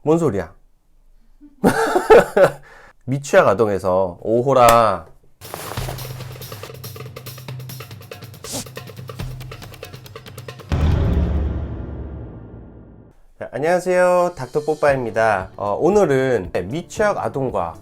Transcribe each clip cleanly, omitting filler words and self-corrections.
뭔 소리야? 미취학 아동에서 오호라. 안녕하세요, 닥터 뽀빠입니다. 오늘은 미취학 아동과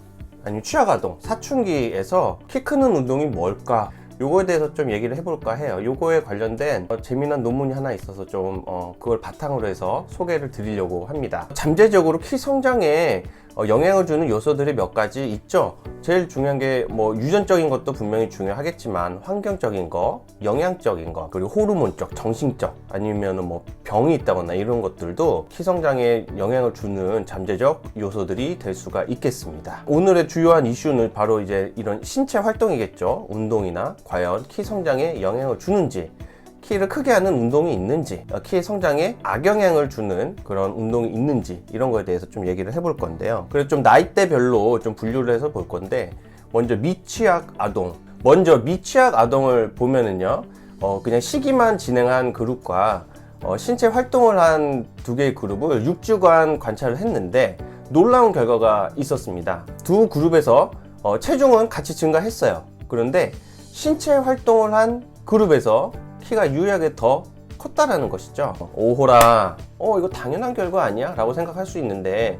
아니면 취학 아동 사춘기에서 키 크는 운동이 뭘까, 요거에 대해서 좀 얘기를 해볼까 해요. 요거에 관련된 재미난 논문이 하나 있어서 좀 그걸 바탕으로 해서 소개를 드리려고 합니다. 잠재적으로 키 성장에 영향을 주는 요소들이 몇 가지 있죠. 제일 중요한 게 뭐 유전적인 것도 분명히 중요하겠지만 환경적인 거, 영양적인 거, 그리고 호르몬적, 정신적, 아니면은 뭐 병이 있다거나 이런 것들도 키 성장에 영향을 주는 잠재적 요소들이 될 수가 있겠습니다. 오늘의 주요한 이슈는 바로 이제 이런 신체 활동이겠죠. 운동이나 과연 키 성장에 영향을 주는지, 키를 크게 하는 운동이 있는지, 키의 성장에 악영향을 주는 그런 운동이 있는지, 이런 거에 대해서 좀 얘기를 해볼 건데요. 그래서 좀 나이대별로 좀 분류를 해서 볼 건데, 먼저 미취학 아동. 먼저 미취학 아동을 보면은요, 그냥 시기만 진행한 그룹과 신체 활동을 한 두 개의 그룹을 6주간 관찰을 했는데 놀라운 결과가 있었습니다. 두 그룹에서 체중은 같이 증가했어요. 그런데 신체 활동을 한 그룹에서 키가 유의하게 더 컸다라는 것이죠. 오호라, 이거 당연한 결과 아니야? 라고 생각할 수 있는데,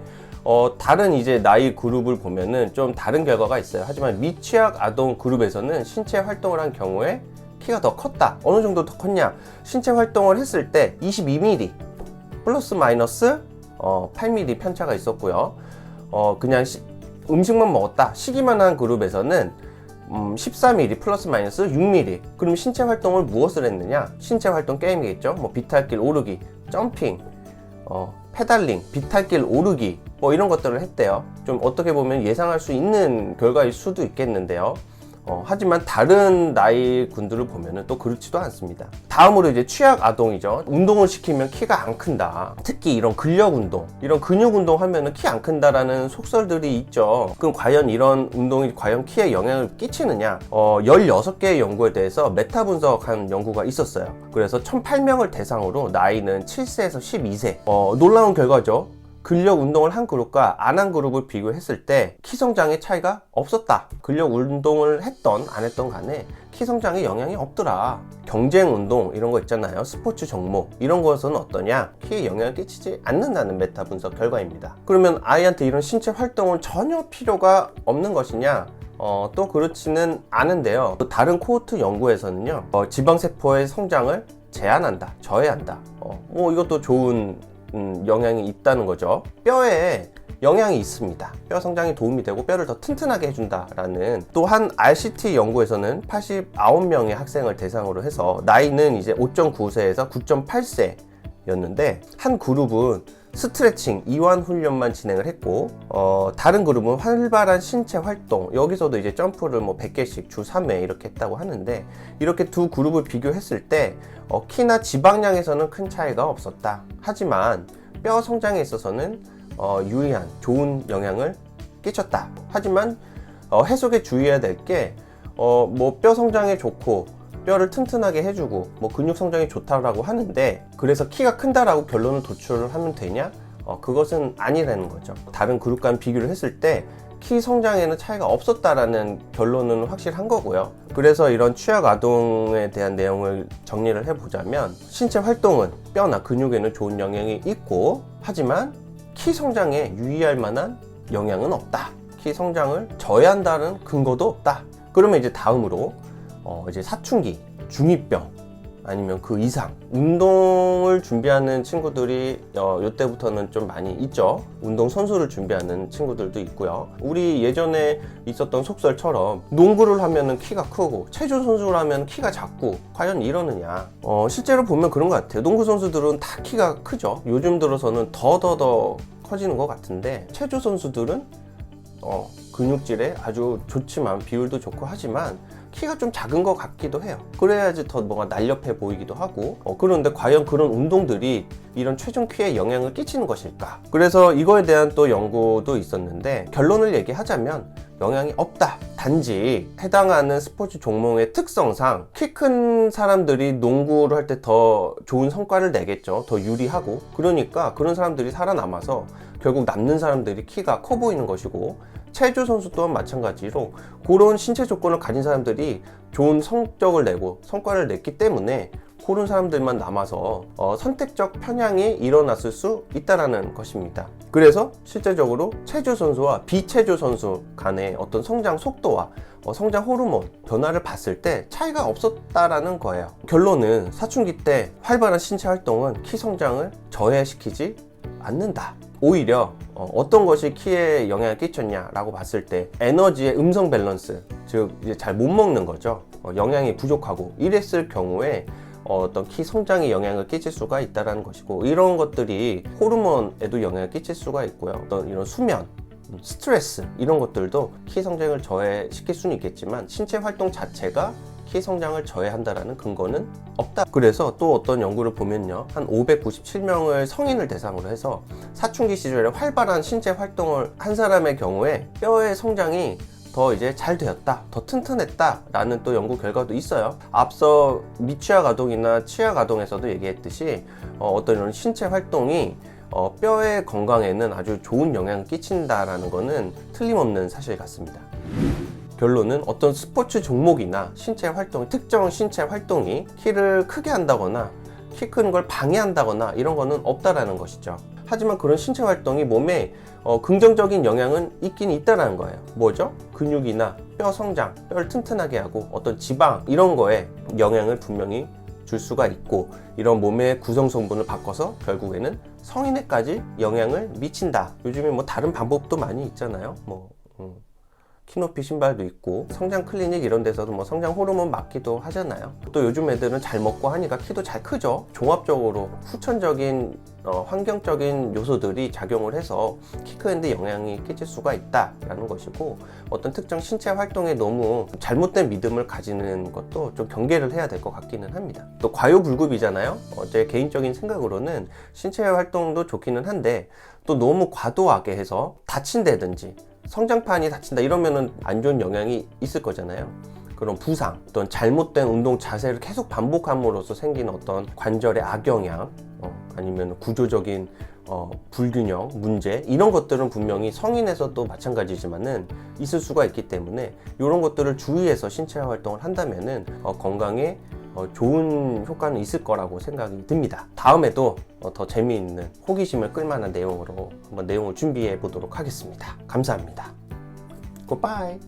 다른 이제 나이 그룹을 보면은 좀 다른 결과가 있어요. 하지만 미취학 아동 그룹에서는 신체 활동을 한 경우에 키가 더 컸다. 어느 정도 더 컸냐? 신체 활동을 했을 때 22mm 플러스 마이너스 8mm 편차가 있었고요. 그냥 음식만 먹었다, 쉬기만 한 그룹에서는 14mm 플러스 마이너스 6mm. 그럼 신체 활동을 무엇을 했느냐? 신체 활동 게임이겠죠. 뭐 비탈길 오르기, 점핑, 페달링, 비탈길 오르기, 뭐 이런 것들을 했대요. 좀 어떻게 보면 예상할 수 있는 결과일 수도 있겠는데요. 하지만 다른 나이 군들을 보면은 또 그렇지도 않습니다. 다음으로 이제 취학 아동이죠. 운동을 시키면 키가 안 큰다. 특히 이런 근력 운동, 이런 근육 운동 하면은 키 안 큰다라는 속설들이 있죠. 그럼 과연 이런 운동이 과연 키에 영향을 끼치느냐? 16개의 연구에 대해서 메타 분석한 연구가 있었어요. 그래서 1008명을 대상으로 나이는 7세에서 12세. 놀라운 결과죠. 근력 운동을 한 그룹과 안 한 그룹을 비교했을 때 키 성장의 차이가 없었다. 근력 운동을 했던 안 했던 간에 키 성장에 영향이 없더라. 경쟁 운동 이런 거 있잖아요. 스포츠 종목 이런 것은 어떠냐? 키에 영향을 끼치지 않는다는 메타 분석 결과입니다. 그러면 아이한테 이런 신체 활동은 전혀 필요가 없는 것이냐? 또 그렇지는 않은데요. 다른 코호트 연구에서는요, 지방세포의 성장을 제한한다, 저해한다. 이것도 좋은 영향이 있다는 거죠. 뼈에 영향이 있습니다. 뼈 성장에 도움이 되고 뼈를 더 튼튼하게 해준다라는. 또한 RCT 연구에서는 89명의 학생을 대상으로 해서 나이는 이제 5.9세에서 9.8세였는데 한 그룹은 스트레칭, 이완 훈련만 진행을 했고, 다른 그룹은 활발한 신체 활동, 여기서도 이제 점프를 뭐 100개씩 주 3회 이렇게 했다고 하는데, 이렇게 두 그룹을 비교했을 때 키나 지방량에서는 큰 차이가 없었다. 하지만 뼈 성장에 있어서는 유의한 좋은 영향을 끼쳤다. 하지만 해석에 주의해야 될 게 뭐 뼈 성장에 좋고 뼈를 튼튼하게 해주고 뭐 근육 성장이 좋다라고 하는데, 그래서 키가 큰다라고 결론을 도출을 하면 되냐? 그것은 아니라는 거죠. 다른 그룹과 비교를 했을 때 키 성장에는 차이가 없었다라는 결론은 확실한 거고요. 그래서 이런 취학 아동에 대한 내용을 정리를 해보자면, 신체 활동은 뼈나 근육에는 좋은 영향이 있고, 하지만 키 성장에 유의할 만한 영향은 없다. 키 성장을 저해한다는 근거도 없다. 그러면 이제 다음으로 이제 사춘기, 중2병 아니면 그 이상 운동을 준비하는 친구들이 이때부터는 좀 많이 있죠. 운동 선수를 준비하는 친구들도 있고요. 우리 예전에 있었던 속설처럼 농구를 하면은 키가 크고 체조 선수를 하면 키가 작고 과연 이러느냐? 실제로 보면 그런 것 같아요. 농구 선수들은 다 키가 크죠. 요즘 들어서는 더 커지는 것 같은데, 체조 선수들은 근육질에 아주 좋지만 비율도 좋고 하지만 키가 좀 작은 것 같기도 해요. 그래야지 더 뭔가 날렵해 보이기도 하고. 그런데 과연 그런 운동들이 이런 최종 키에 영향을 끼치는 것일까? 그래서 이거에 대한 또 연구도 있었는데, 결론을 얘기하자면 영향이 없다. 단지 해당하는 스포츠 종목의 특성상 키 큰 사람들이 농구를 할 때 더 좋은 성과를 내겠죠. 더 유리하고. 그러니까 그런 사람들이 살아남아서 결국 남는 사람들이 키가 커 보이는 것이고, 체조 선수 또한 마찬가지로 그런 신체 조건을 가진 사람들이 좋은 성적을 내고 성과를 냈기 때문에 그런 사람들만 남아서 선택적 편향이 일어났을 수 있다는 것입니다. 그래서 실제적으로 체조 선수와 비체조 선수 간의 어떤 성장 속도와 성장 호르몬 변화를 봤을 때 차이가 없었다라는 거예요. 결론은 사춘기 때 활발한 신체 활동은 키 성장을 저해시키지 않는다. 오히려 어떤 것이 키에 영향을 끼쳤냐라고 봤을 때 에너지의 음성 밸런스, 즉 이제 잘 못 먹는 거죠. 영양이 부족하고 이랬을 경우에 어떤 키 성장에 영향을 끼칠 수가 있다는 것이고, 이런 것들이 호르몬에도 영향을 끼칠 수가 있고요. 어떤 이런 수면, 스트레스 이런 것들도 키 성장을 저해시킬 수는 있겠지만 신체 활동 자체가 키 성장을 저해한다라는 근거는 없다. 그래서 또 어떤 연구를 보면요, 한 597명을 성인을 대상으로 해서 사춘기 시절에 활발한 신체 활동을 한 사람의 경우에 뼈의 성장이 더 이제 잘 되었다, 더 튼튼했다라는 또 연구 결과도 있어요. 앞서 미취학 아동이나 취학 아동에서도 얘기했듯이 어떤 이런 신체 활동이 뼈의 건강에는 아주 좋은 영향을 끼친다라는 것은 틀림없는 사실 같습니다. 결론은 어떤 스포츠 종목이나 신체 활동, 특정 신체 활동이 키를 크게 한다거나 키 큰 걸 방해한다거나 이런 거는 없다라는 것이죠. 하지만 그런 신체 활동이 몸에 긍정적인 영향은 있긴 있다라는 거예요. 뭐죠? 근육이나 뼈 성장, 뼈를 튼튼하게 하고 어떤 지방 이런 거에 영향을 분명히 줄 수가 있고, 이런 몸의 구성 성분을 바꿔서 결국에는 성인에까지 영향을 미친다. 요즘에 뭐 다른 방법도 많이 있잖아요. 키높이 신발도 있고 성장 클리닉 이런 데서도 뭐 성장 호르몬 맞기도 하잖아요. 또 요즘 애들은 잘 먹고 하니까 키도 잘 크죠. 종합적으로 후천적인 환경적인 요소들이 작용을 해서 키 크는데 영향이 끼칠 수가 있다라는 것이고, 어떤 특정 신체 활동에 너무 잘못된 믿음을 가지는 것도 좀 경계를 해야 될 것 같기는 합니다. 또 과요불급이잖아요. 제 개인적인 생각으로는 신체 활동도 좋기는 한데 또 너무 과도하게 해서 다친다든지 성장판이 다친다 이러면은 안 좋은 영향이 있을 거잖아요. 그런 부상, 어떤 잘못된 운동 자세를 계속 반복함으로써 생기는 어떤 관절의 악영향, 아니면 구조적인 불균형, 문제 이런 것들은 분명히 성인에서도 마찬가지지만은 있을 수가 있기 때문에 이런 것들을 주의해서 신체 활동을 한다면은 건강에 좋은 효과는 있을 거라고 생각이 듭니다. 다음에도 더 재미있는 호기심을 끌만한 내용으로 한번 내용을 준비해 보도록 하겠습니다. 감사합니다. 굿바이.